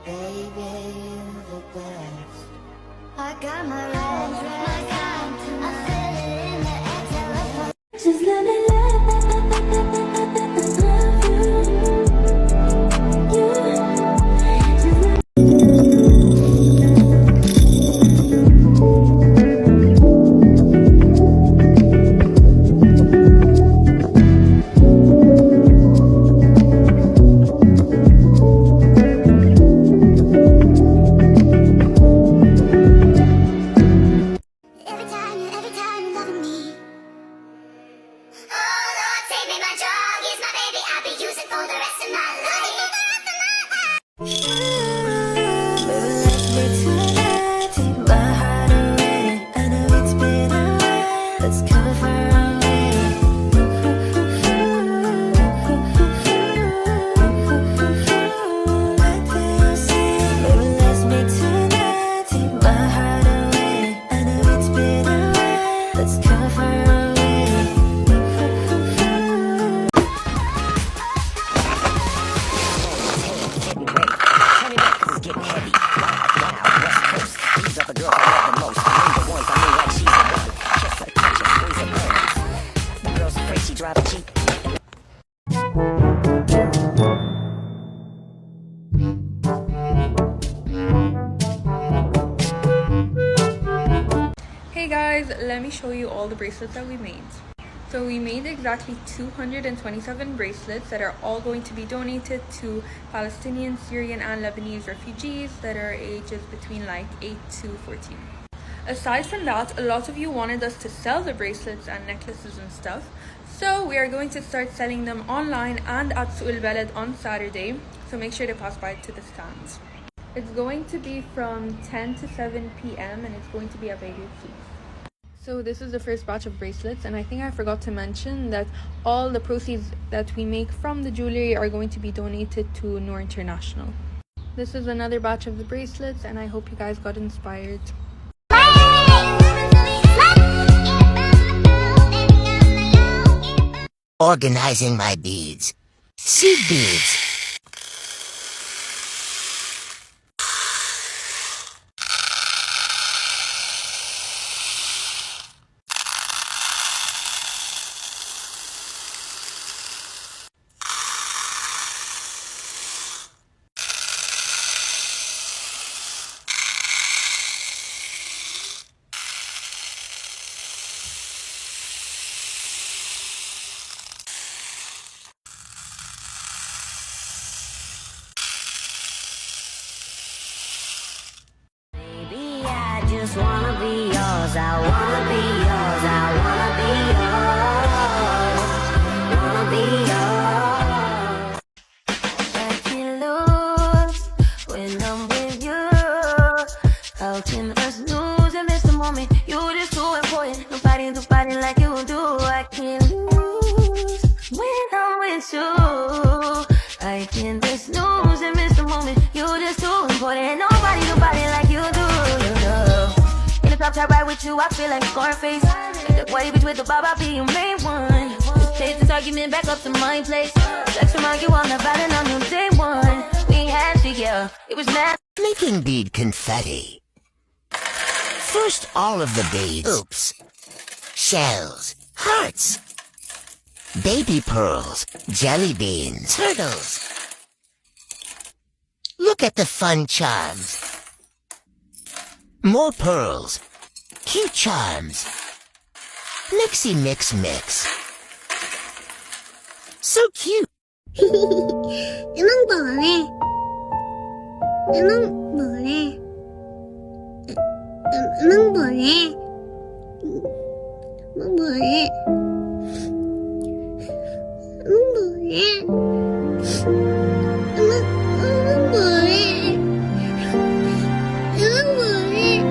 Baby, you're the best. I got my red dress, I feel it in the air, telephone. Just let me Hey guys, let me show you all the bracelets that we made. So we made exactly 227 bracelets that are all going to be donated to Palestinian, Syrian and Lebanese refugees that are ages between like 8 to 14. Aside from that, a lot of you wanted us to sell the bracelets and necklaces and stuff. So we are going to start selling them online and at Suq al-Balad on Saturday. So make sure to pass by to the stands. It's going to be from 10 to 7 p.m. and it's going to be a Beirut Feast. So this is the first batch of bracelets, and I think I forgot to mention that all the proceeds that we make from the jewelry are going to be donated to Noor International. This is another batch of the bracelets, and I hope you guys got inspired. Organizing my beads. Seed beads. Just wanna be yours, I wanna be yours, I wanna be yours, I can lose when I'm with you. How can us lose and miss the moment? You're just so important. Nobody like you do. I can't lose when I'm with you. I can just lose and miss the moment. You're just so important. Nobody like you do. Top top right with you, I feel like Scarface. Like the way bitch with the bob, I'll be your main one. Just take this argument back up to my place. Let's argue on the violin on new day one. We ain't had shit, yeah, it was mad. Making bead confetti. First all of the beads. Oops. Shells. Hearts. Baby pearls. Jelly beans. Turtles. Look at the fun charms. More pearls. Cute charms. Mixy mix mix. So cute. Emang boleh? Emang boleh? Emang boleh? Emang boleh? Emang boleh? Emang boleh? Emang boleh?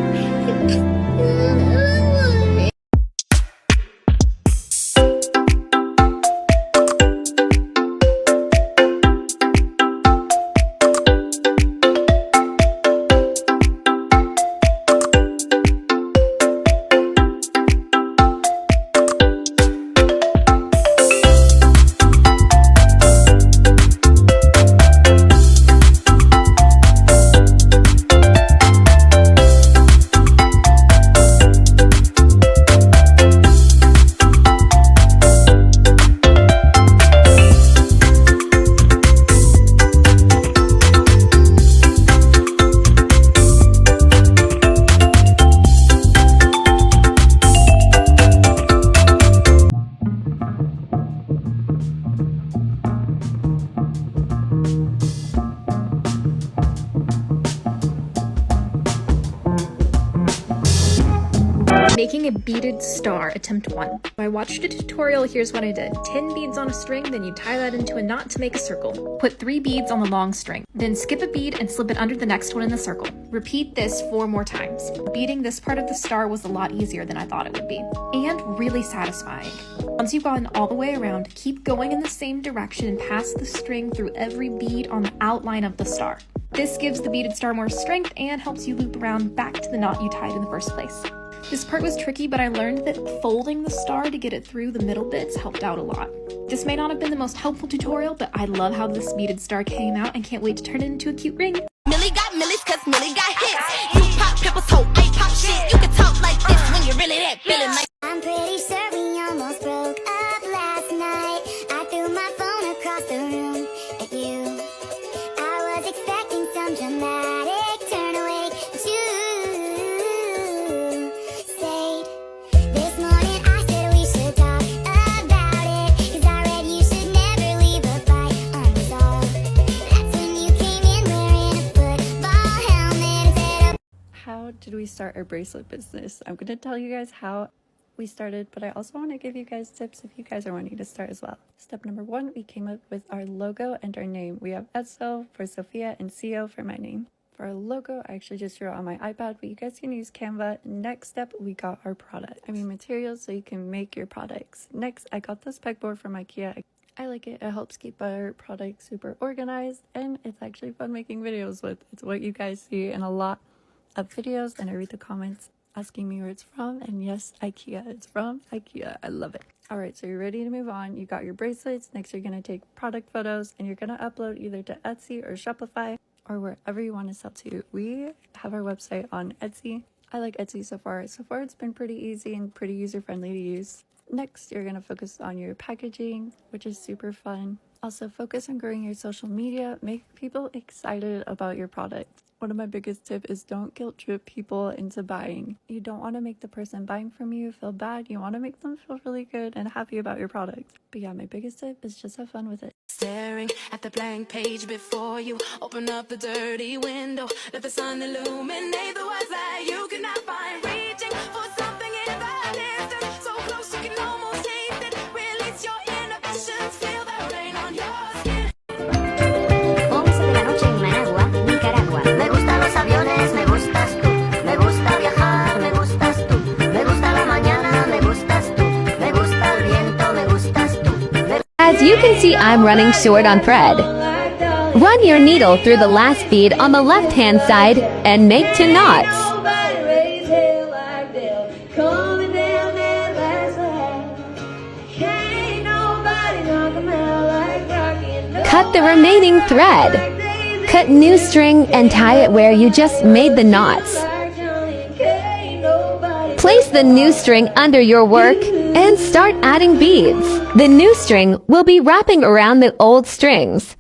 Making a beaded star, attempt 1. I watched a tutorial, here's what I did. 10 beads on a string, then you tie that into a knot to make a circle. Put 3 beads on the long string, then skip a bead and slip it under the next one in the circle. Repeat this 4 more times. Beading this part of the star was a lot easier than I thought it would be, and really satisfying. Once you've gotten all the way around, keep going in the same direction and pass the string through every bead on the outline of the star. This gives the beaded star more strength and helps you loop around back to the knot you tied in the first place. This part was tricky, but I learned that folding the star to get it through the middle bits helped out a lot. This may not have been the most helpful tutorial, but I love how this beaded star came out and can't wait to turn it into a cute ring. Millie got millies cause Millie got hits. You pop pimples, so I pop shit. You can talk like this when you're really that feeling like. I'm pretty sure we almost broke up last night. I threw my phone across the room at you. I was expecting some dramatic turn away, but you stayed. This morning I said we should talk about it, cause I read you should never leave a fight unresolved. That's when you came in wearing a football helmet and said, how did we start our bracelet business? I'm going to tell you guys how we started, but I also want to give you guys tips if you guys are wanting to start as well. Step number 1, we came up with our logo and our name. We have Etso for Sophia and CO for my name. For our logo, I actually just drew it on my iPad, but you guys can use Canva. Next step, we got our materials so you can make your products. Next, I got this pegboard from IKEA. I like it. It helps keep our products super organized, and it's actually fun making videos with. It's what you guys see in a lot of videos, and I read the comments asking me where it's from, and yes, IKEA. It's from IKEA. I love it. All right, so you're ready to move on. You got your bracelets. Next, you're going to take product photos, and you're going to upload either to Etsy or Shopify or wherever you want to sell to. We have our website on Etsy. I like Etsy so far. So far, it's been pretty easy and pretty user-friendly to use. Next, you're going to focus on your packaging, which is super fun. Also, focus on growing your social media. Make people excited about your product. One of my biggest tips is don't guilt trip people into buying. You don't want to make the person buying from you feel bad. You want to make them feel really good and happy about your product. But yeah, my biggest tip is just have fun with it. staring at the blank page before you. Open up the dirty window, let the sun illuminate the words that you cannot find. Reaching for something in the distance, so close you can almost taste it. Release your inhibitions, feel the rain on your skin. 11 de la noche en Managua, Nicaragua. Me gustan los aviones, me gustas tú. Me gusta viajar, me gustas tú. Me gusta la mañana, me gustas tú. Me gusta el viento, me gustas tú. As you can see, I'm running short on thread. Run your needle through the last bead on the left-hand side and make 2 knots. Cut the remaining thread. Cut new string and tie it where you just made the knots. Place the new string under your work and start adding beads. The new string will be wrapping around the old strings.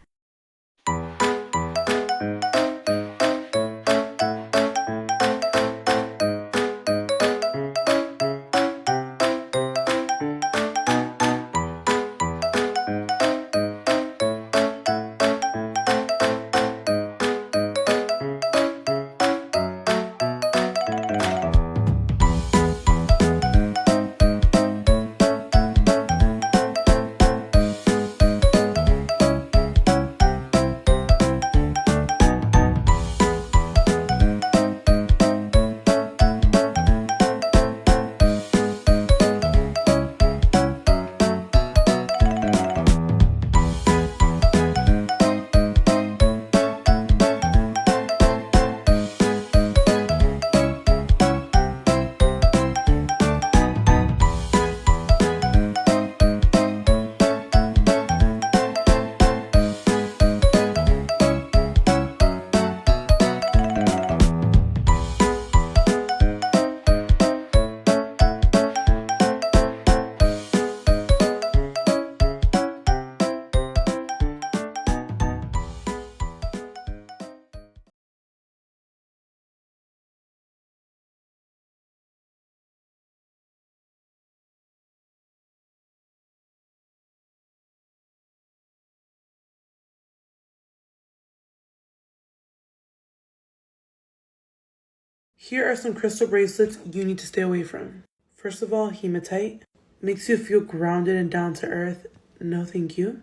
Here are some crystal bracelets you need to stay away from. First of all, hematite. Makes you feel grounded and down to earth. No thank you.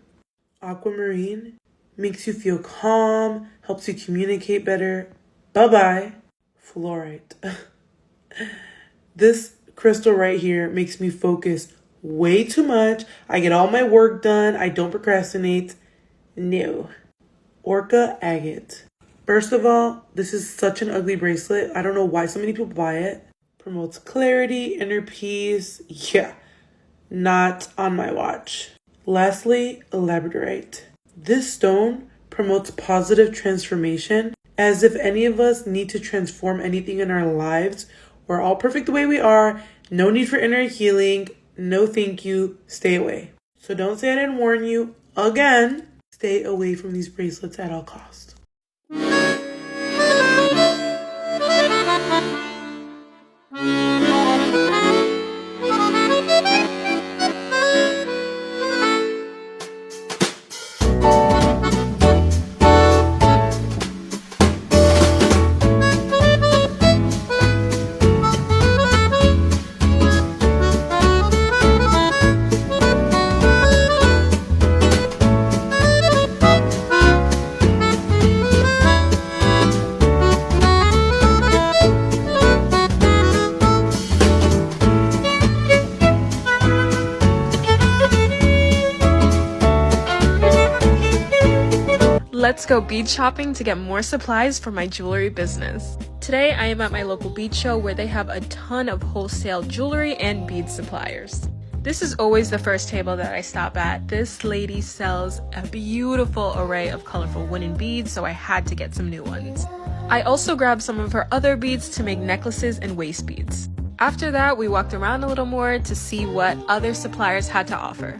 Aquamarine. Makes you feel calm, helps you communicate better. Bye-bye. Fluorite. This crystal right here makes me focus way too much. I get all my work done. I don't procrastinate. No. Orca agate. First of all, this is such an ugly bracelet. I don't know why so many people buy it. Promotes clarity, inner peace. Yeah, not on my watch. Lastly, labradorite. This stone promotes positive transformation, as if any of us need to transform anything in our lives. We're all perfect the way we are. No need for inner healing. No thank you. Stay away. So don't say I didn't warn you. Again, stay away from these bracelets at all costs. Let's go bead shopping to get more supplies for my jewelry business. Today I am at my local bead show where they have a ton of wholesale jewelry and bead suppliers. This is always the first table that I stop at. This lady sells a beautiful array of colorful wooden beads, so I had to get some new ones. I also grabbed some of her other beads to make necklaces and waist beads. After that, we walked around a little more to see what other suppliers had to offer.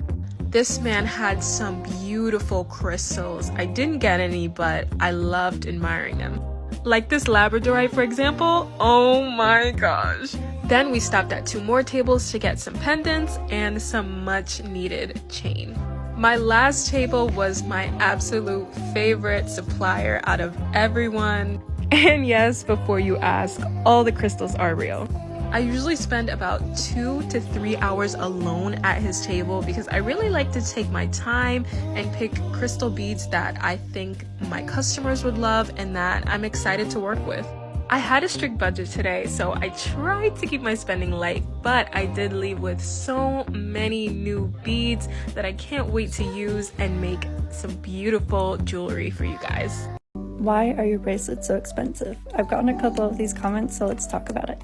This man had some beautiful crystals. I didn't get any, but I loved admiring them. Like this labradorite, for example. Oh my gosh. Then we stopped at 2 more tables to get some pendants and some much needed chain. My last table was my absolute favorite supplier out of everyone. And yes, before you ask, all the crystals are real. I usually spend about 2 to 3 hours alone at his table because I really like to take my time and pick crystal beads that I think my customers would love and that I'm excited to work with. I had a strict budget today, so I tried to keep my spending light, but I did leave with so many new beads that I can't wait to use and make some beautiful jewelry for you guys. Why are your bracelets so expensive? I've gotten a couple of these comments, so let's talk about it.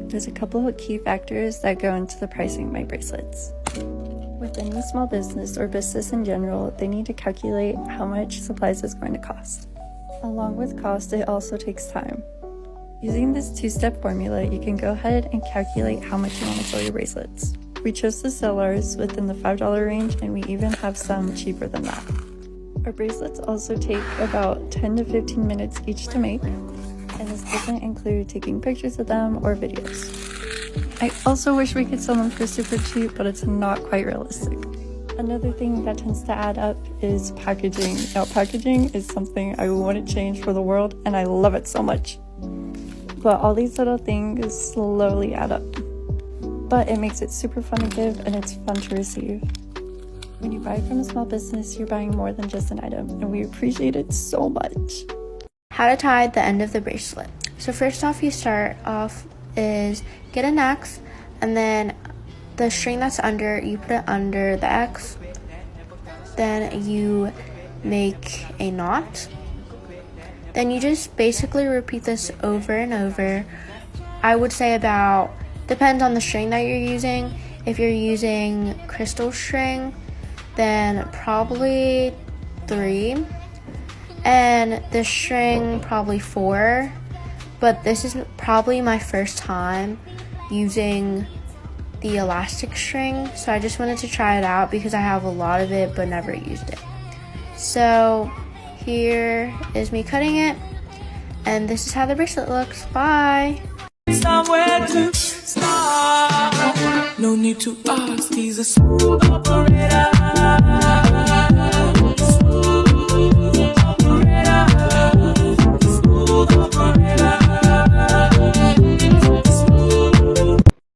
There's a couple of key factors that go into the pricing of my bracelets. With any small business or business in general, they need to calculate how much supplies is going to cost. Along with cost, it also takes time. Using this 2-step formula, you can go ahead and calculate how much you want to sell your bracelets. We chose to sell ours within the $5 range, and we even have some cheaper than that. Our bracelets also take about 10 to 15 minutes each to make, and this doesn't include taking pictures of them or videos. I also wish we could sell them for super cheap, but it's not quite realistic. Another thing that tends to add up is packaging. Now, packaging is something I want to change for the world, and I love it so much. But all these little things slowly add up. But it makes it super fun to give, and it's fun to receive. When you buy from a small business, you're buying more than just an item, and we appreciate it so much. How to tie the end of the bracelet. So first off, you start off is get an X, and then the string that's under, you put it under the X. Then you make a knot. Then you just basically repeat this over and over. I would say about, depends on the string that you're using. If you're using crystal string, then probably 3. And the string probably 4, but this is probably my first time using the elastic string, so I just wanted to try it out because I have a lot of it but never used it. So here is me cutting it, and this is how the bracelet looks. Bye. Somewhere to start. No need to ask, he's a smooth operator.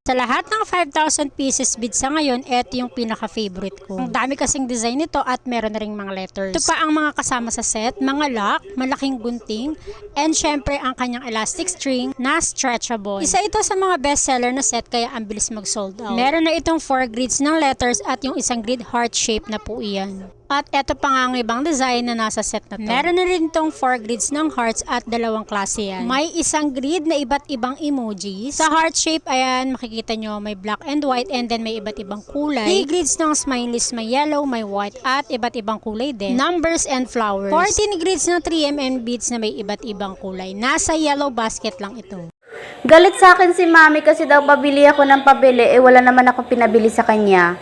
Sa lahat lahat ng 5,000 pieces beads sa ngayon, eto yung pinaka-favorite ko. Ang dami kasing design nito at meron na ring mga letters. Ito pa ang mga kasama sa set, mga lock, malaking gunting, and syempre ang kanyang elastic string na stretchable. Isa ito sa mga bestseller na set kaya ang bilis mag-sold out. Meron na itong 4 grids ng letters at yung isang grid heart shape na po iyan. At eto pa nga ang ibang design na nasa set na to. Meron na rin tong 4 grids ng hearts at 2 klase yan. May isang grid na iba't ibang emojis. Sa heart shape, ayan, makikita nyo may black and white and then may iba't ibang kulay. 3 grids ng smileys, may yellow, may white at iba't ibang kulay din. Numbers and flowers. 14 grids ng 3mm beads na may iba't ibang kulay. Nasa yellow basket lang ito. Galit sa akin si mami kasi daw pabili ako ng pabili wala naman ako pinabili sa kanya.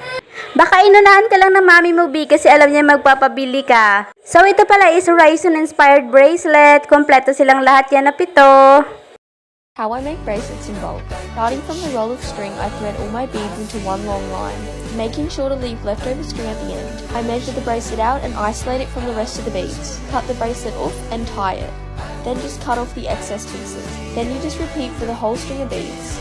Baka inunahan ka lang ng mami mo, B, kasi alam niya magpapabili ka. So ito pala is Horizon inspired bracelet. Kompleto silang lahat yan na 7. How I make bracelets in bulk. Starting from the roll of string, I thread all my beads into one long line, making sure to leave leftover string at the end. I measure the bracelet out and isolate it from the rest of the beads. Cut the bracelet off and tie it. Then just cut off the excess pieces. Then you just repeat for the whole string of beads.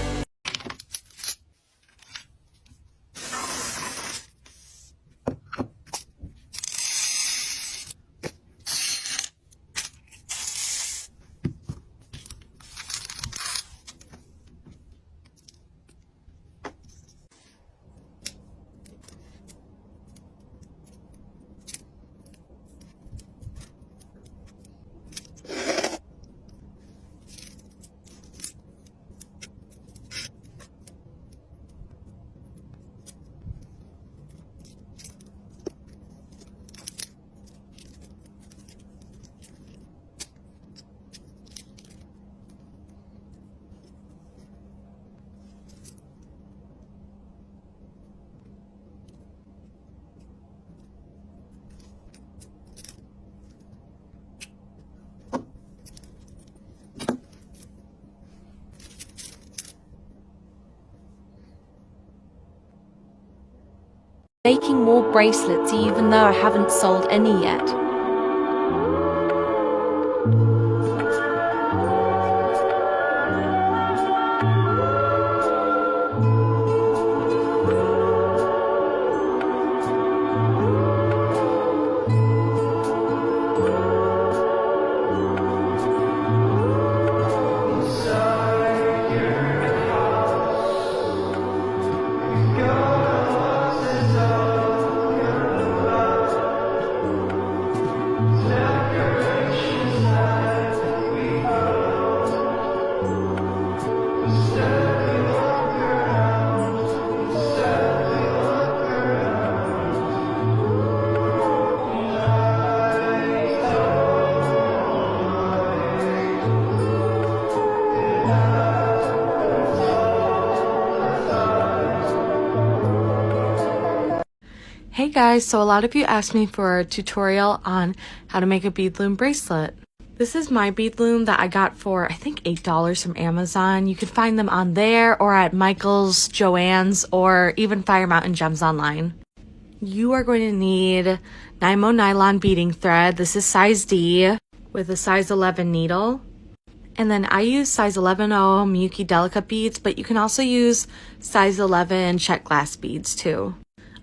Making more bracelets even though I haven't sold any yet. Hey guys, so a lot of you asked me for a tutorial on how to make a bead loom bracelet. This is my bead loom that I got for I think $8 from Amazon. You can find them on there or at Michael's, Joann's, or even Fire Mountain Gems online. You are going to need Nymo nylon beading thread. This is size D with a size 11 needle. And then I use size 11 Miyuki Delica beads, but you can also use size 11 check glass beads too.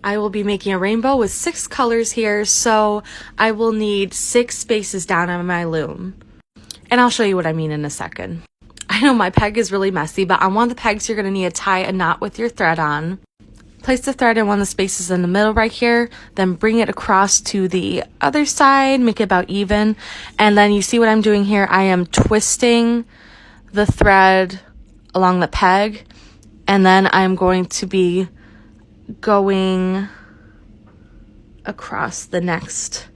I will be making a rainbow with 6 colors here, so I will need 6 spaces down on my loom. And I'll show you what I mean in a second. I know my peg is really messy, but on one of the pegs you're going to need to tie a knot with your thread on. Place the thread in one of the spaces in the middle right here, then bring it across to the other side, make it about even. And then you see what I'm doing here? I am twisting the thread along the peg, and then I'm going to be going across the next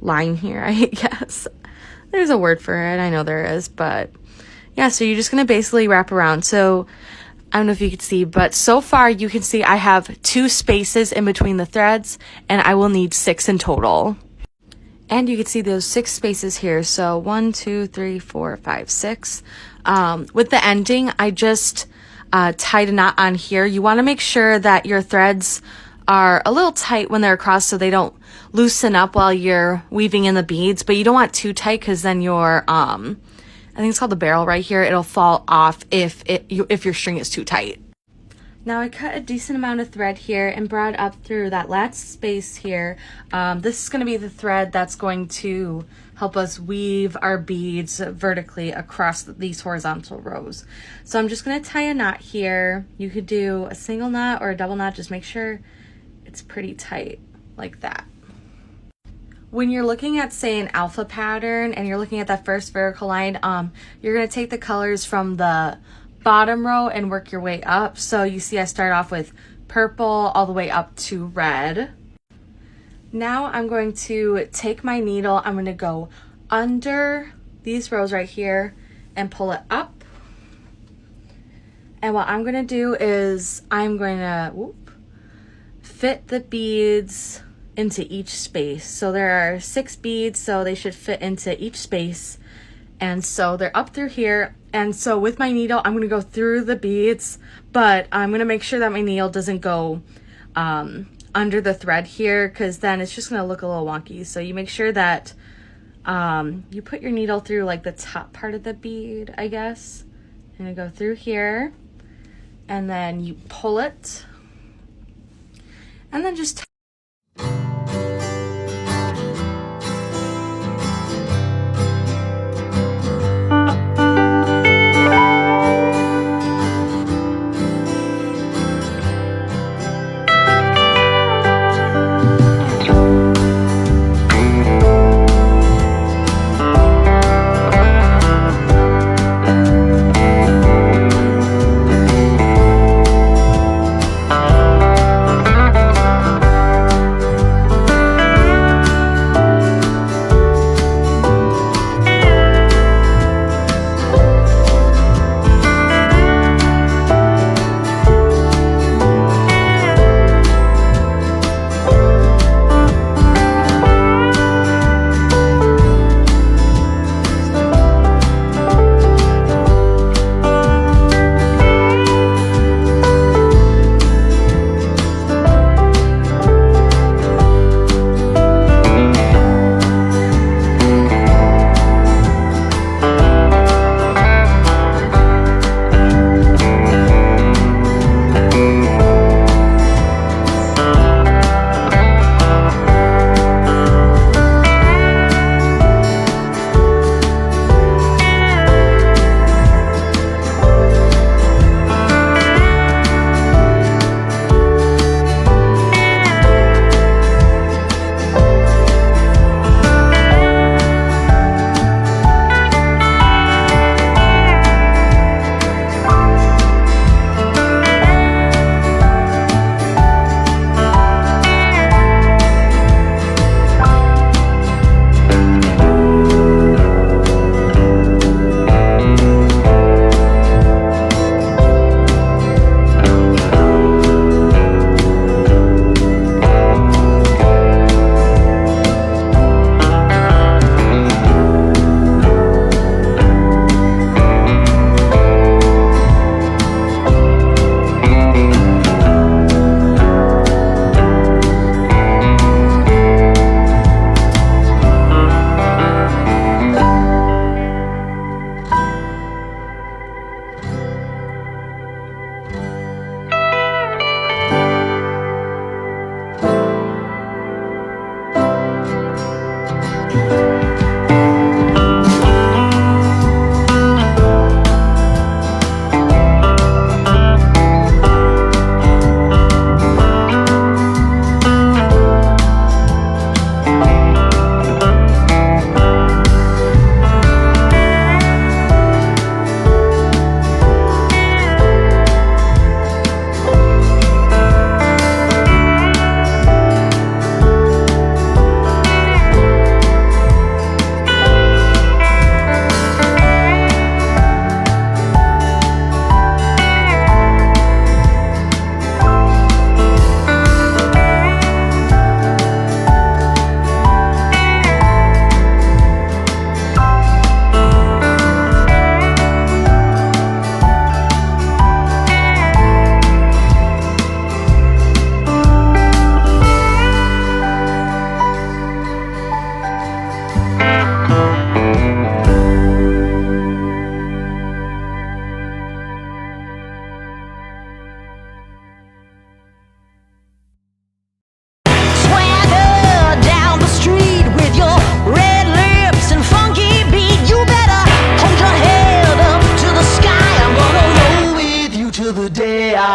line here, I guess. There's a word for it, I know there is, but yeah, so you're just going to basically wrap around. So I don't know if you can see, but so far you can see I have 2 spaces in between the threads, and I will need 6 in total. And you can see those 6 spaces here. So 1, 2, 3, 4, 5, 6. With the ending, I just tied a knot on here. You want to make sure that your threads are a little tight when they're across so they don't loosen up while you're weaving in the beads, but you don't want too tight because then your I think it's called the barrel right here, it'll fall off if your string is too tight. Now I cut a decent amount of thread here and brought it up through that last space here. This is going to be the thread that's going to help us weave our beads vertically across these horizontal rows. So I'm just going to tie a knot here. You could do a single knot or a double knot, just make sure it's pretty tight like that. When you're looking at, say, an alpha pattern and you're looking at that first vertical line, you're going to take the colors from the bottom row and work your way up. So you see I start off with purple all the way up to red. Now I'm going to take my needle, I'm going to go under these rows right here and pull it up. And what I'm going to do is I'm going to fit the beads into each space. So there are 6 beads, so they should fit into each space. And so they're up through here. And so with my needle, I'm going to go through the beads, but I'm going to make sure that my needle doesn't go under the thread here, because then it's just going to look a little wonky. So you make sure that you put your needle through like the top part of the bead, I guess. I'm going to go through here, and then you pull it, and then just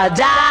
da